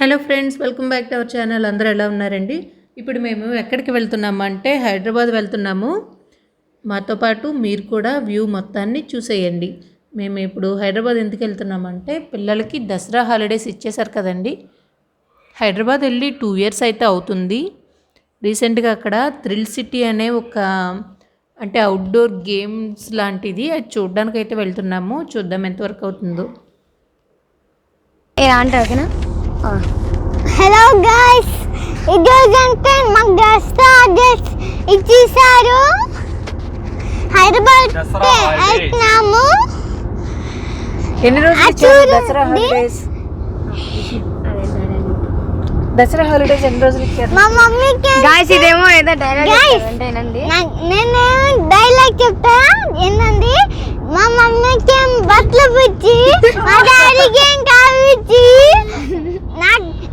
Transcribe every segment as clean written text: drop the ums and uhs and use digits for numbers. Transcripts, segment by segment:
Hello friends, welcome back to our channel. అందరూ ఎలా ఉన్నారండి? ఇప్పుడు మేము ఎక్కడికి వెళ్తున్నాము అంటే హైదరాబాద్ వెళ్తున్నాము. మాతో పాటు మీరు కూడా వ్యూ మొత్తాన్ని చూసేయండి. మేము ఇప్పుడు హైదరాబాద్ ఎందుకు వెళ్తున్నామంటే పిల్లలకి దసరా హాలిడేస్ ఇచ్చేశారు కదండి. హైదరాబాద్ వెళ్ళి 2 ఇయర్స్ అయితే అవుతుంది. రీసెంట్గా అక్కడ థ్రిల్ సిటీ అనే ఒక అంటే అవుట్డోర్ గేమ్స్ లాంటిది అది చూడడానికి అయితే వెళ్తున్నాము. చూద్దాం ఎంతవరకు అవుతుందో. హలో గైస్, ఈరోజంటే మాకు దసరా ఇచ్చేసారు. హైదరాబాద్ వెళ్తున్నాము. ఎన్ని రోజులు దసరా హాలిడేస్? దసరా హాలిడేస్ ఎన్ని రోజులు ఇచ్చారు? మా మమ్మీకి గాయ్స్ ఇదేమో ఏదో డైలాగ్ అంటేనండి. నేను డైలాగ్ చెప్తా ఏంటండి. మా మమ్మీకి బట్టలు పిచ్చి, మా డాడీకి ఏం కావిచ్చి,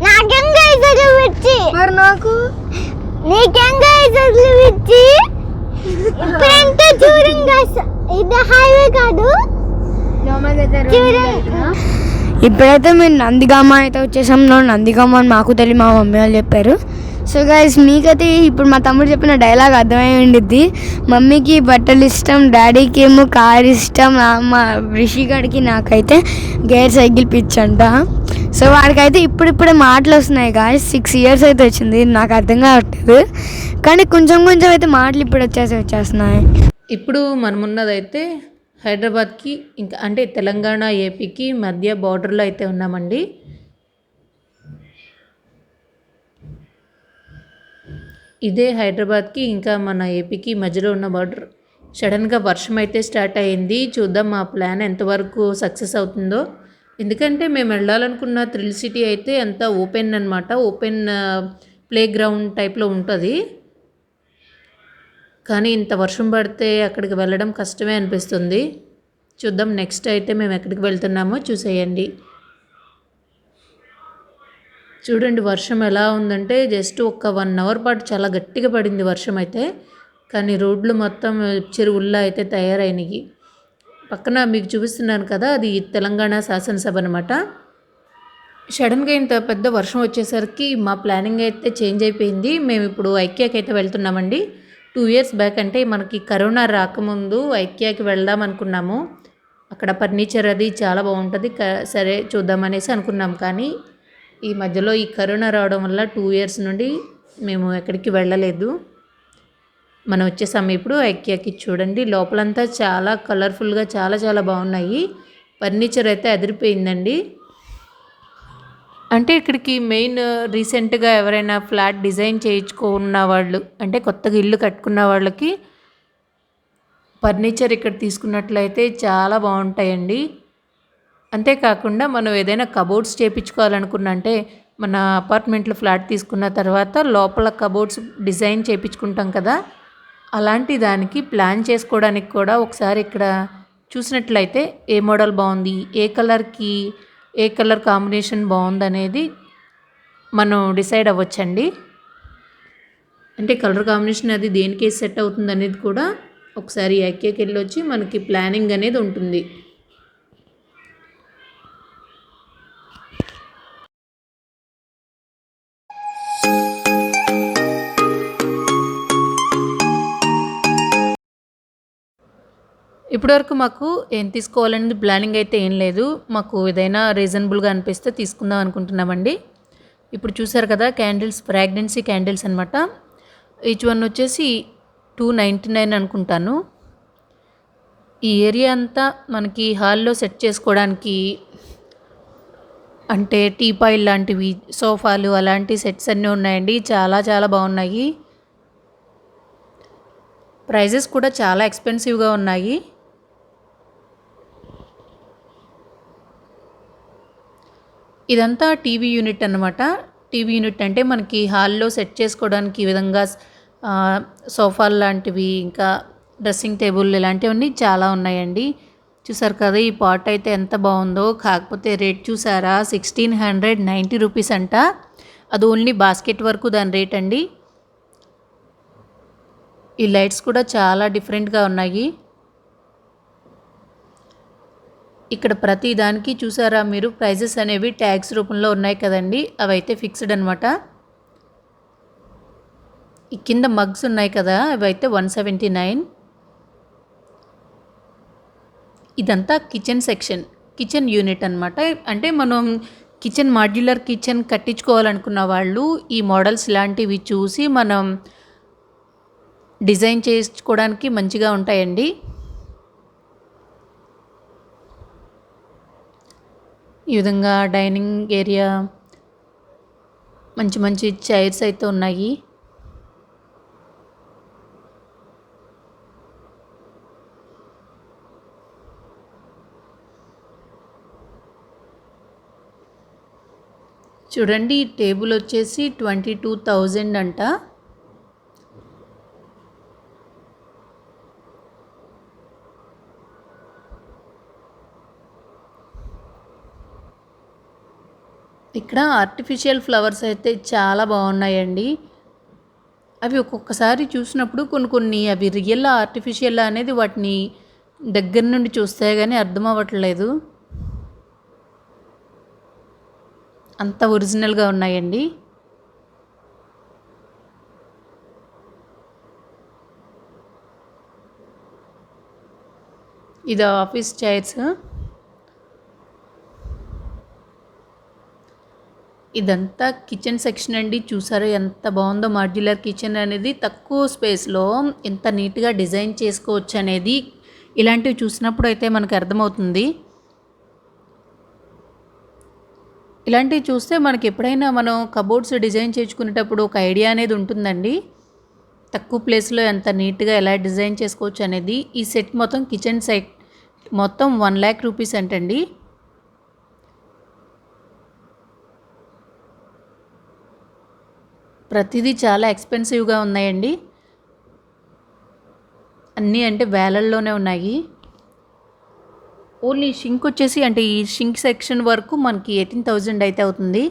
నాకేం గైజలు పిచ్చి, మరి నాకు నీకేం గైజలు పిచ్చి. ఇప్పుడంటే చూడండి, ఇది హైవే కాదు. ఇప్పుడైతే మేము నందిగామ అయితే వచ్చేసాం. నందిగామ అని మాకు తెలియదు, మా మమ్మీ వాళ్ళు చెప్పారు. సో గైస్, మీకైతే ఇప్పుడు మా తమ్ముడు చెప్పిన డైలాగ్ అర్థమై ఉండిద్ది. మమ్మీకి బట్టలు ఇష్టం, డాడీకి ఏమో కార్ ఇష్టం, మా రిషిగాడికి నాకైతే గేర్ సైకిల్ పిచ్చంట. సో వాడికైతే ఇప్పుడిప్పుడే మాటలు వస్తున్నాయి గాయస్. 6 ఇయర్స్ అయితే వచ్చింది, నాకు అర్థం కావట్లేదు. కానీ కొంచెం కొంచెం అయితే మాటలు ఇప్పుడు వచ్చేస్తున్నాయి. ఇప్పుడు మనమున్నదైతే హైదరాబాద్కి ఇంకా అంటే తెలంగాణ ఏపీకి మధ్య బార్డర్లో అయితే ఉన్నామండి. ఇదే హైదరాబాద్కి ఇంకా మన ఏపీకి మధ్యలో ఉన్న బార్డర్. సడన్గా వర్షం అయితే స్టార్ట్ అయ్యింది. చూద్దాం మా ప్లాన్ ఎంతవరకు సక్సెస్ అవుతుందో. ఎందుకంటే మేము వెళ్ళాలనుకున్న థ్రిల్ సిటీ అయితే అంతా ఓపెన్ అనమాట. ఓపెన్ ప్లే గ్రౌండ్ టైప్లో ఉంటుంది. కానీ ఇంత వర్షం పడితే అక్కడికి వెళ్ళడం కష్టమే అనిపిస్తుంది. చూద్దాం నెక్స్ట్ అయితే మేము ఎక్కడికి వెళ్తున్నామో చూసేయండి. చూడండి వర్షం ఎలా ఉందంటే జస్ట్ ఒక 1 అవర్ పాటు చాలా గట్టిగా పడింది వర్షం అయితే. కానీ రోడ్లు మొత్తం చెరువుల్లా అయితే తయారైనవి. పక్కన మీకు చూపిస్తున్నాను కదా, అది తెలంగాణ శాసనసభ అనమాట. సడన్గా ఇంత పెద్ద వర్షం వచ్చేసరికి మా ప్లానింగ్ అయితే చేంజ్ అయిపోయింది. మేము ఇప్పుడు ఐక్యాకి అయితే వెళ్తున్నామండి. 2 ఇయర్స్ బ్యాక్ అంటే మనకి కరోనా రాకముందు ఐక్యాకి వెళ్దాం అనుకున్నాము. అక్కడ ఫర్నిచర్ అది చాలా బాగుంటుంది, సరే చూద్దామనేసి అనుకున్నాం. కానీ ఈ మధ్యలో ఈ కరోనా రావడం వల్ల 2 ఇయర్స్ నుండి మేము ఎక్కడికి వెళ్ళలేదు. మనం వచ్చేసాము ఇప్పుడు ఐక్యాకి. చూడండి లోపలంతా చాలా కలర్ఫుల్గా చాలా చాలా బాగున్నాయి. ఫర్నిచర్ అయితే అదిరిపోయిందండి. అంటే ఇక్కడికి మెయిన్ రీసెంట్గా ఎవరైనా ఫ్లాట్ డిజైన్ చేయించుకున్న వాళ్ళు అంటే కొత్తగా ఇల్లు కట్టుకున్న వాళ్ళకి ఫర్నిచర్ ఇక్కడ తీసుకున్నట్లయితే చాలా బాగుంటాయండి. అంతేకాకుండా మనం ఏదైనా కబోర్డ్స్ చేయించుకోవాలనుకున్నా అంటే మన అపార్ట్మెంట్లో ఫ్లాట్ తీసుకున్న తర్వాత లోపల కబోర్డ్స్ డిజైన్ చేయించుకుంటాం కదా, అలాంటి దానికి ప్లాన్ చేసుకోవడానికి కూడా ఒకసారి ఇక్కడ చూసినట్లయితే ఏ మోడల్ బాగుంది, ఏ కలర్ కాంబినేషన్ బాగుందనేది మనం డిసైడ్ అవ్వచ్చండి. అంటే కలర్ కాంబినేషన్ అది దేనికి సెట్ అవుతుంది అనేది కూడా ఒకసారి ఐక్యాకి వెళ్ళి వచ్చి మనకి ప్లానింగ్ అనేది ఉంటుంది. ఇప్పటివరకు మాకు ఏం తీసుకోవాలనేది ప్లానింగ్ అయితే ఏం లేదు. మాకు ఏదైనా రీజనబుల్గా అనిపిస్తే తీసుకుందాం అనుకుంటున్నామండి. ఇప్పుడు చూసారు కదా క్యాండిల్స్, ఫ్రాగ్రెన్సీ క్యాండిల్స్ అనమాట. ఈచ్ వన్ వచ్చేసి 299 అనుకుంటాను. ఈ ఏరియా అంతా మనకి హాల్లో సెట్ చేసుకోవడానికి అంటే టీపాయిల్ లాంటివి, సోఫాలు అలాంటి సెట్స్ అన్నీ ఉన్నాయండి. చాలా చాలా బాగున్నాయి. ప్రైజెస్ కూడా చాలా ఎక్స్పెన్సివ్గా ఉన్నాయి. ఇదంతా టీవీ యూనిట్ అన్నమాట. టీవీ యూనిట్ అంటే మనకి హాల్లో సెట్ చేసుకోవడానికి ఈ విధంగా సోఫాలు లాంటివి, ఇంకా డ్రెస్సింగ్ టేబుల్ ఇలాంటివన్నీ చాలా ఉన్నాయండి. చూసారు కదా ఈ పాట్ అయితే ఎంత బాగుందో. కాకపోతే రేట్ చూసారా, 1690 రూపీస్ అంట. అది ఓన్లీ బాస్కెట్ వరకు దాని రేట్ అండి. ఈ లైట్స్ కూడా చాలా డిఫరెంట్గా ఉన్నాయి. ఇక్కడ ప్రతి దానికి చూసారా మీరు ప్రైజెస్ అనేవి ట్యాగ్స్ రూపంలో ఉన్నాయి కదండి, అవి అయితే ఫిక్స్డ్ అనమాట. ఈ కింద మగ్స్ ఉన్నాయి కదా, అవి అయితే 179. ఇదంతా కిచెన్ సెక్షన్, కిచెన్ యూనిట్ అనమాట. అంటే మనం కిచెన్ మాడ్యులర్ కిచెన్ కట్టించుకోవాలనుకున్న వాళ్ళు ఈ మోడల్స్ ఇలాంటివి చూసి మనం డిజైన్ చేసుకోవడానికి మంచిగా ఉంటాయండి. ఈ విధంగా డైనింగ్ ఏరియా, మంచి మంచి చైర్స్ అయితే ఉన్నాయి. చూడండి ఈ టేబుల్ వచ్చేసి 22,000 అంట. ఇక్కడ ఆర్టిఫిషియల్ ఫ్లవర్స్ అయితే చాలా బాగున్నాయండి. అవి ఒక్కొక్కసారి చూసినప్పుడు కొన్ని అవి రియల్ ఆర్టిఫిషియల్ అనేది వాటిని దగ్గర నుండి చూస్తే కానీ అర్థం అవ్వట్లేదు, అంత ఒరిజినల్గా ఉన్నాయండి. ఇది ఆఫీస్ చైర్స్. ఇదంతా కిచెన్ సెక్షన్ అండి. చూసారా ఎంత బాగుందో, మాడ్యులర్ కిచెన్ అనేది తక్కువ స్పేస్లో ఎంత నీట్గా డిజైన్ చేసుకోవచ్చు అనేది ఇలాంటివి చూసినప్పుడు అయితే మనకు అర్థమవుతుంది. ఇలాంటివి చూస్తే మనకి ఎప్పుడైనా మనం కబోర్డ్స్ డిజైన్ చేసుకునేటప్పుడు ఒక ఐడియా అనేది ఉంటుందండి, తక్కువ ప్లేస్లో ఎంత నీట్గా ఎలా డిజైన్ చేసుకోవచ్చు అనేది. ఈ సెట్ మొత్తం కిచెన్ సెట్ మొత్తం 1 lakh రూపీస్ అంటండి. ప్రతిదీ చాలా ఎక్స్పెన్సివ్గా ఉన్నాయండి, అన్నీ అంటే వేలల్లోనే ఉన్నాయి. ఓన్లీ షింక్ వచ్చేసి అంటే ఈ షింక్ సెక్షన్ వరకు మనకి 18,000 అయితే అవుతుంది.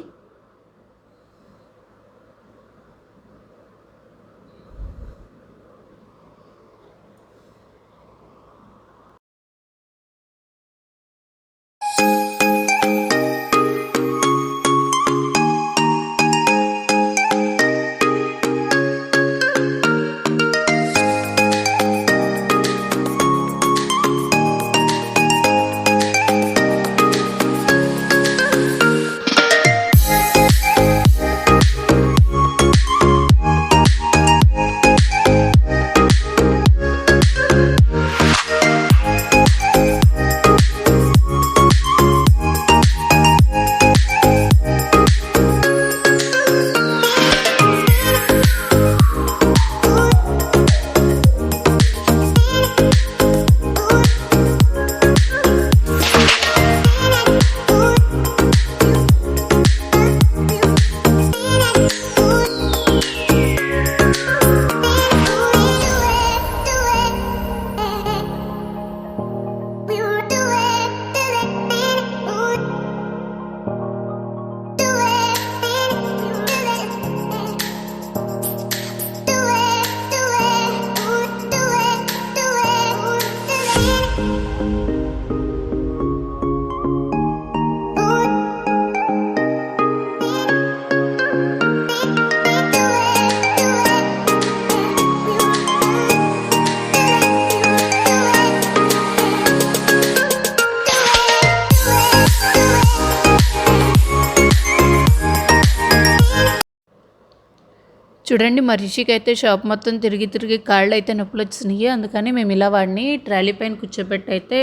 చూడండి మా రిషికి అయితే షాప్ మొత్తం తిరిగి కాళ్ళు అయితే నొప్పులు వచ్చినాయి. అందుకని మేము ఇలా వాడిని ట్రాలీ పైన కూర్చోబెట్టి అయితే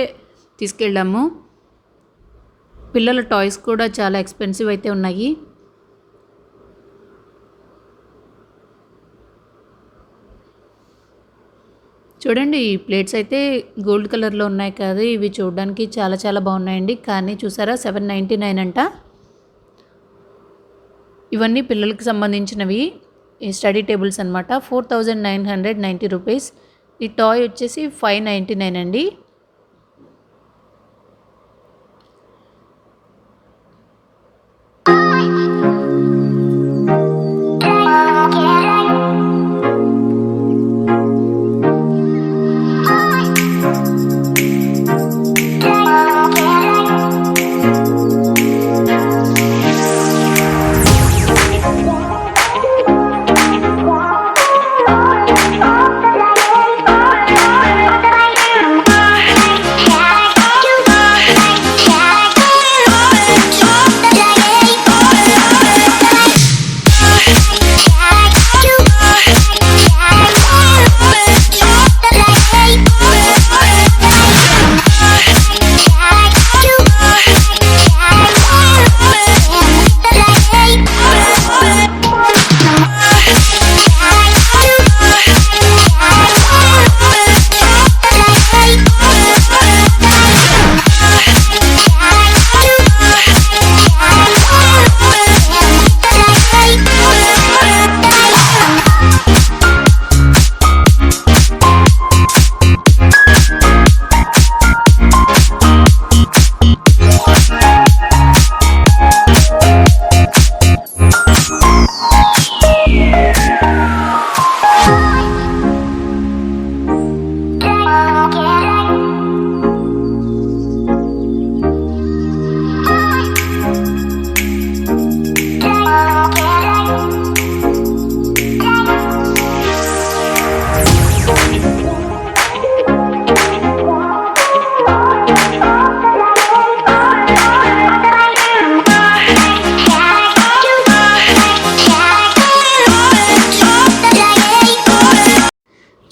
తీసుకెళ్ళాము. పిల్లల టాయ్స్ కూడా చాలా ఎక్స్పెన్సివ్ అయితే ఉన్నాయి. చూడండి ఈ ప్లేట్స్ అయితే గోల్డ్ కలర్లో ఉన్నాయి కదా, ఇవి చూడడానికి చాలా చాలా బాగున్నాయండి. కానీ చూసారా 799 అంట. ఇవన్నీ పిల్లలకి సంబంధించినవి ఈ స్టడీ టేబుల్స్ అనమాట. 4,990 రూపీస్. ఈ టాయ్ వచ్చేసి 599 అండి.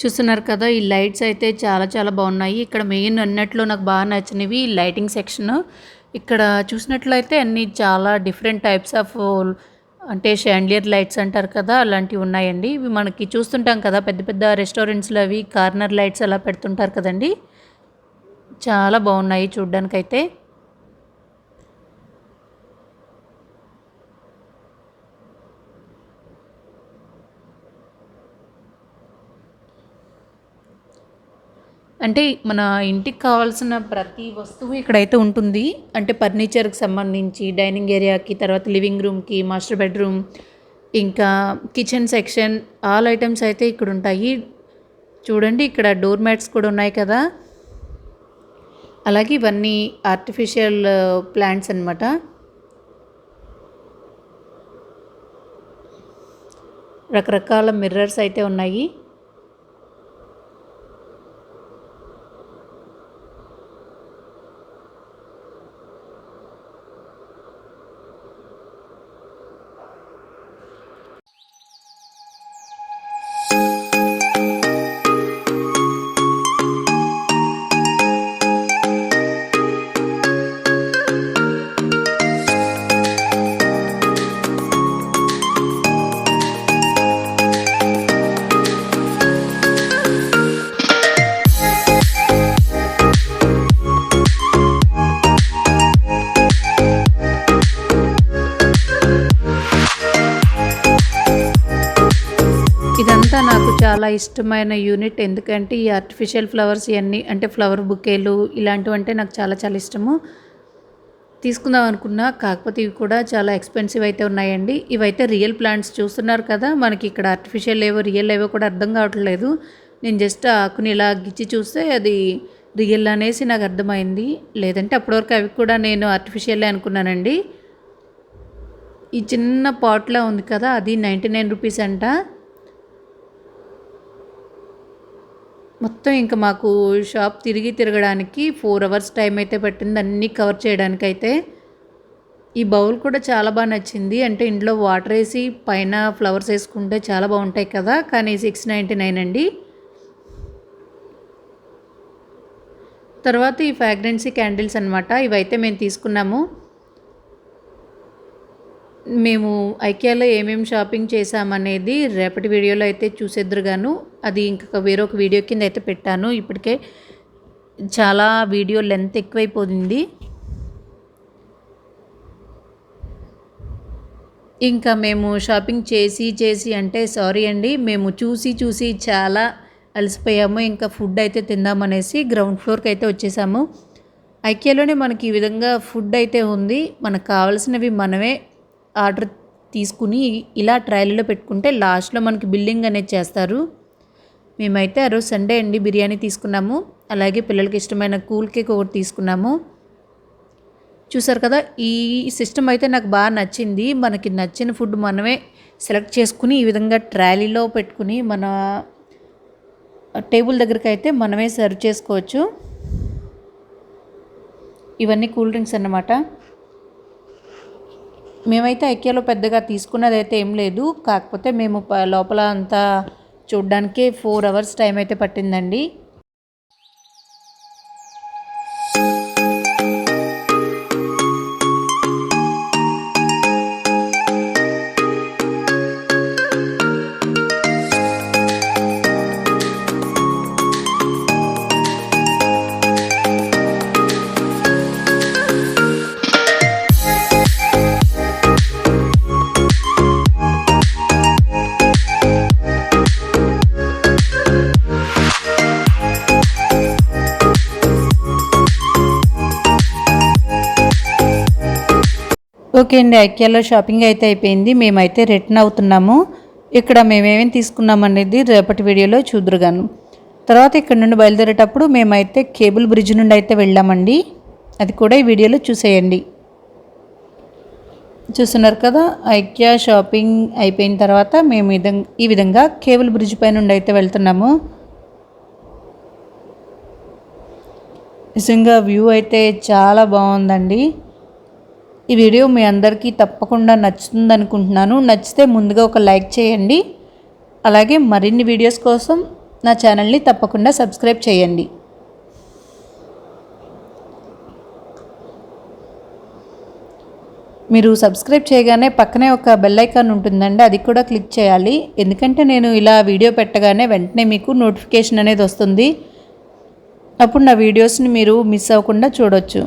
చూస్తున్నారు కదా, ఈ లైట్స్ అయితే చాలా చాలా బాగున్నాయి. ఇక్కడ మెయిన్ అన్నట్లో నాకు బాగా నచ్చినవి లైటింగ్ సెక్షన్. ఇక్కడ చూసినట్లయితే అన్ని చాలా డిఫరెంట్ టైప్స్ ఆఫ్ అంటే షాండిలియర్ లైట్స్ అంటారు కదా, అలాంటివి ఉన్నాయండి. ఇవి మనకి చూస్తుంటాం కదా పెద్ద పెద్ద రెస్టారెంట్స్లో అవి కార్నర్ లైట్స్ అలా పెడుతుంటారు కదండి. చాలా బాగున్నాయి చూడ్డానికైతే. అంటే మన ఇంటికి కావాల్సిన ప్రతి వస్తువు ఇక్కడైతే ఉంటుంది. అంటే ఫర్నిచర్కి సంబంధించి డైనింగ్ ఏరియాకి, తర్వాత లివింగ్ రూమ్కి, మాస్టర్ బెడ్రూమ్, ఇంకా కిచెన్ సెక్షన్, ఆల్ ఐటమ్స్ అయితే ఇక్కడ ఉంటాయి. చూడండి ఇక్కడ డోర్ మ్యాట్స్ కూడా ఉన్నాయి కదా. అలాగే ఇవన్నీ ఆర్టిఫిషియల్ ప్లాంట్స్ అన్నమాట. రకరకాల మిర్రర్స్ అయితే ఉన్నాయి. ఇదంతా నాకు చాలా ఇష్టమైన యూనిట్. ఎందుకంటే ఈ ఆర్టిఫిషియల్ ఫ్లవర్స్ ఇవన్నీ అంటే ఫ్లవర్ బుకేలు ఇలాంటివి అంటే నాకు చాలా చాలా ఇష్టము. తీసుకుందాం అనుకున్నా, కాకపోతే ఇవి కూడా చాలా ఎక్స్పెన్సివ్ అయితే ఉన్నాయండి. ఇవైతే రియల్ ప్లాంట్స్ చూస్తున్నారు కదా, మనకి ఇక్కడ ఆర్టిఫిషియల్ ఏవో రియల్ ఏవో కూడా అర్థం కావట్లేదు. నేను జస్ట్ ఆకుని ఇలా గిచ్చి చూస్తే అది రియల్ అనేసి నాకు అర్థమైంది. లేదంటే అప్పటివరకు అవి కూడా నేను ఆర్టిఫిషియల్లే అనుకున్నానండి. ఈ చిన్న పాట్లా ఉంది కదా, అది 99 రూపీస్ అంట. మొత్తం ఇంకా మాకు షాప్ తిరగడానికి 4 అవర్స్ టైం అయితే పట్టింది అన్నీ కవర్ చేయడానికైతే. ఈ బౌల్ కూడా చాలా బాగా నచ్చింది. అంటే ఇంట్లో వాటర్ వేసి పైన ఫ్లవర్స్ వేసుకుంటే చాలా బాగుంటాయి కదా, కానీ 699 అండి. తర్వాత ఈ ఫ్రాగ్రెన్సీ క్యాండిల్స్ అనమాట, ఇవైతే మేము తీసుకున్నాము. మేము ఐకియాలో ఏమేమి షాపింగ్ చేసామనేది రేపటి వీడియోలో అయితే చూసేద్దరుగాను. అది ఇంకొక వేరొక వీడియో కింద అయితే పెట్టాను. ఇప్పటికే చాలా వీడియో లెంత్ ఎక్కువైపోయింది. ఇంకా మేము షాపింగ్ చేసి అంటే సారీ అండి, మేము చూసి చాలా అలసిపోయాము. ఇంకా ఫుడ్ అయితే తిందామనేసి గ్రౌండ్ ఫ్లోర్కి అయితే వచ్చేసాము. ఐకియాలోనే మనకి ఈ విధంగా ఫుడ్ అయితే ఉంది. మనకు కావాల్సినవి మనమే ఆర్డర్ తీసుకుని ఇలా ట్రయల్లో పెట్టుకుంటే లాస్ట్లో మనకి బిల్లింగ్ అనేది చేస్తారు. మేమైతే ఆ రోజు సండే అండి బిర్యానీ తీసుకున్నాము. అలాగే పిల్లలకి ఇష్టమైన కూల్ కేక్ ఒకటి తీసుకున్నాము. చూసారు కదా, ఈ సిస్టమ్ అయితే నాకు బాగా నచ్చింది. మనకి నచ్చిన ఫుడ్ మనమే సెలెక్ట్ చేసుకుని ఈ విధంగా ట్రాలీలో పెట్టుకుని మన టేబుల్ దగ్గరికి అయితే మనమే సర్వ్ చేసుకోవచ్చు. ఇవన్నీ కూల్ డ్రింక్స్ అన్నమాట. మేమైతే ఐకియాలో పెద్దగా తీసుకున్నది అయితే ఏం లేదు, కాకపోతే మేము లోపల అంతా చూడ్డానికే 4 అవర్స్ టైం అయితే పట్టిందండి. ఓకే అండి, ఐకియాలో షాపింగ్ అయితే అయిపోయింది. మేమైతే రిటర్న్ అవుతున్నాము. ఇక్కడ మేమేమేమి తీసుకున్నాం అనేది రేపటి వీడియోలో చూద్దురుగాను. తర్వాత ఇక్కడ నుండి బయలుదేరేటప్పుడు మేమైతే కేబుల్ బ్రిడ్జ్ నుండి అయితే వెళ్ళామండి. అది కూడా ఈ వీడియోలో చూసేయండి. చూస్తున్నారు కదా, ఐకియా షాపింగ్ అయిపోయిన తర్వాత మేము ఈ విధంగా కేబుల్ బ్రిడ్జ్ పై నుండి అయితే వెళ్తున్నాము. నిజంగా వ్యూ అయితే చాలా బాగుందండి. ఈ వీడియో మీ అందరికీ తప్పకుండా నచ్చుతుంది అనుకుంటున్నాను. నచ్చితే ముందుగా ఒక లైక్ చేయండి. అలాగే మరిన్ని వీడియోస్ కోసం నా ఛానల్ని తప్పకుండా సబ్స్క్రైబ్ చేయండి. మీరు సబ్స్క్రైబ్ చేయగానే పక్కనే ఒక బెల్ ఐకాన్ ఉంటుందండి, అది కూడా క్లిక్ చేయాలి. ఎందుకంటే నేను ఇలా వీడియో పెట్టగానే వెంటనే మీకు నోటిఫికేషన్ అనేది వస్తుంది. అప్పుడు నా వీడియోస్ని మీరు మిస్ అవ్వకుండా చూడొచ్చు.